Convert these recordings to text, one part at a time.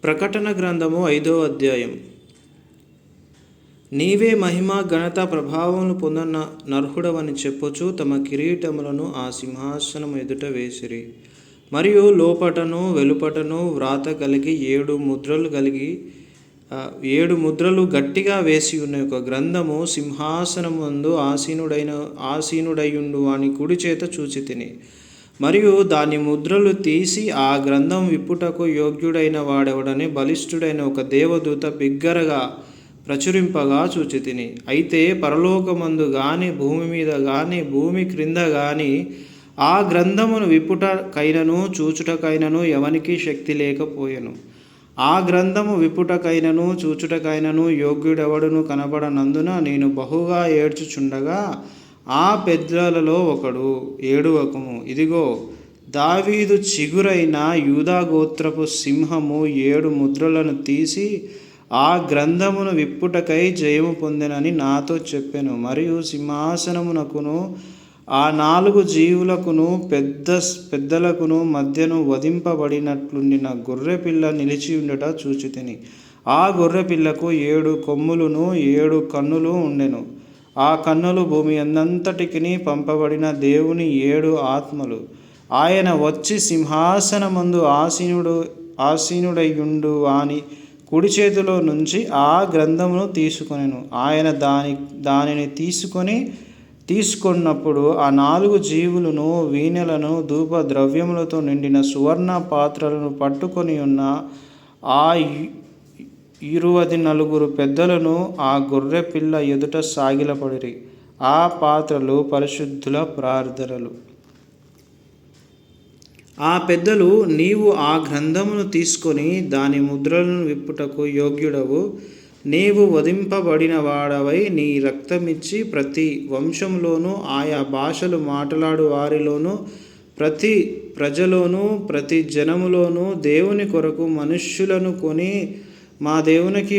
ప్రకటన గ్రంథము 5వ అధ్యాయం. నీవే మహిమ ఘనత ప్రభావములు పొందన నర్హుడవని చెప్పుచు తమ కిరీటములను ఆ సింహాసనం ఎదుట వేసిరి. మరియు లోపటను వెలుపటను వ్రాత కలిగి 7 ముద్రలు గట్టిగా వేసి ఉన్న ఒక గ్రంథము సింహాసనమందు ఆసీనుడయుండు వాని కుడి చేత చూచితిని. మరియు దాని ముద్రలు తీసి ఆ గ్రంథం విప్పుటకు యోగ్యుడైన వాడెవడని బలిష్ఠుడైన ఒక దేవదూత బిగ్గరగా ప్రచురింపగా చూచితిని. అయితే పరలోకమందు గాని భూమి మీద గాని భూమి క్రింద గాని ఆ గ్రంథమును విప్పుటకైనను చూచుటకైనను ఎవనికి శక్తి లేకపోయెను. ఆ గ్రంథము విప్పుటకైనను చూచుటకైనను యోగ్యుడెవడును కనబడనందున నేను బహుగా ఏడ్చుచుండగా ఆ పెద్దలలో ఒకడు, ఏడవకుము, ఇదిగో దావీదు చిగురైన యూదాగోత్రపు సింహము 7 ముద్రలను తీసి ఆ గ్రంథమును విప్పుటకై జయము పొందెనని నాతో చెప్పెను. మరియు సింహాసనమునకును ఆ 4 జీవులకును పెద్దలకును మధ్యను వధింపబడినట్లుండిన గొర్రెపిల్ల నిలిచియుండుట చూచితిని. ఆ గొర్రెపిల్లకు 7 కొమ్ములును 7 కన్నులు ఉండెను. ఆ కన్నులు భూమి అందంతటికిని పంపబడిన దేవుని 7 ఆత్మలు. ఆయన వచ్చి సింహాసనమందు ఆసీనుడయుండు వాని కుడి చేతిలో నుంచి ఆ గ్రంథమును తీసుకొనెను. ఆయన దానిని తీసుకొన్నప్పుడు ఆ 4 జీవులను వీణెలను ధూప ద్రవ్యములతో నిండిన సువర్ణ పాత్రలను పట్టుకొని ఉన్న ఆ 24 పెద్దలను ఆ గొర్రె పిల్ల ఎదుట సాగిలపడిరి. ఆ పాత్రలు పరిశుద్ధుల ప్రార్థనలు. ఆ పెద్దలు, నీవు ఆ గ్రంథమును తీసుకొని దాని ముద్రలను విప్పుటకు యోగ్యుడవు, నీవు వధింపబడిన వాడవై నీ రక్తమిచ్చి ప్రతి వంశంలోనూ ఆయా భాషలు మాట్లాడు వారిలోనూ ప్రతి ప్రజలోనూ ప్రతి జనములోనూ దేవుని కొరకు మనుష్యులను కొని మా దేవునికి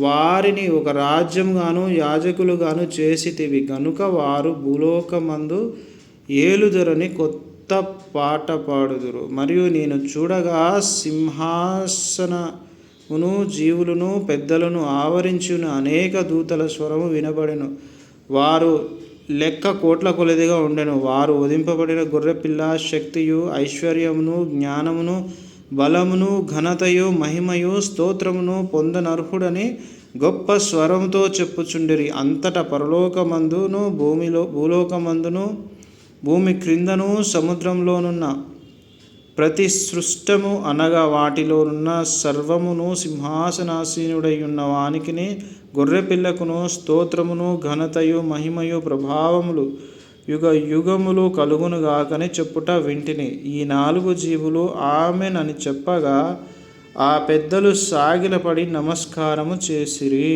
వారిని ఒక రాజ్యంగాను యాజకులుగాను చేసితివి గనుక వారు భూలోకమందు ఏలుదురని కొత్త పాట పాడుదురు. మరియు నేను చూడగా సింహాసనమును జీవులను పెద్దలను ఆవరించిన అనేక దూతల స్వరము వినబడెను. వారు లెక్క కోట్ల కొలదిగా ఉండెను. వారు వధింపబడిన గొర్రెపిల్ల శక్తియు ఐశ్వర్యమును జ్ఞానమును బలమును ఘనతయు మహిమయు స్తోత్రమును పొందనర్హుడని గొప్ప స్వరముతో చెప్పుచుండిరి. అంతటా పరలోకమందును భూలోకమందును భూమి క్రిందను సముద్రంలోనున్న ప్రతి సృష్టము అనగా వాటిలోనున్న సర్వమును సింహాసనాసీనుడైయున్న వానికిని గొర్రెపిల్లకును స్తోత్రమును ఘనతయు మహిమయు ప్రభావములు యుగ యుగములు కలుగునుగాకని చెప్పుట వింటిని. ఈ 4 జీవులు ఆమెన్ అని చెప్పగా ఆ పెద్దలు సాగిలపడి నమస్కారము చేసిరి.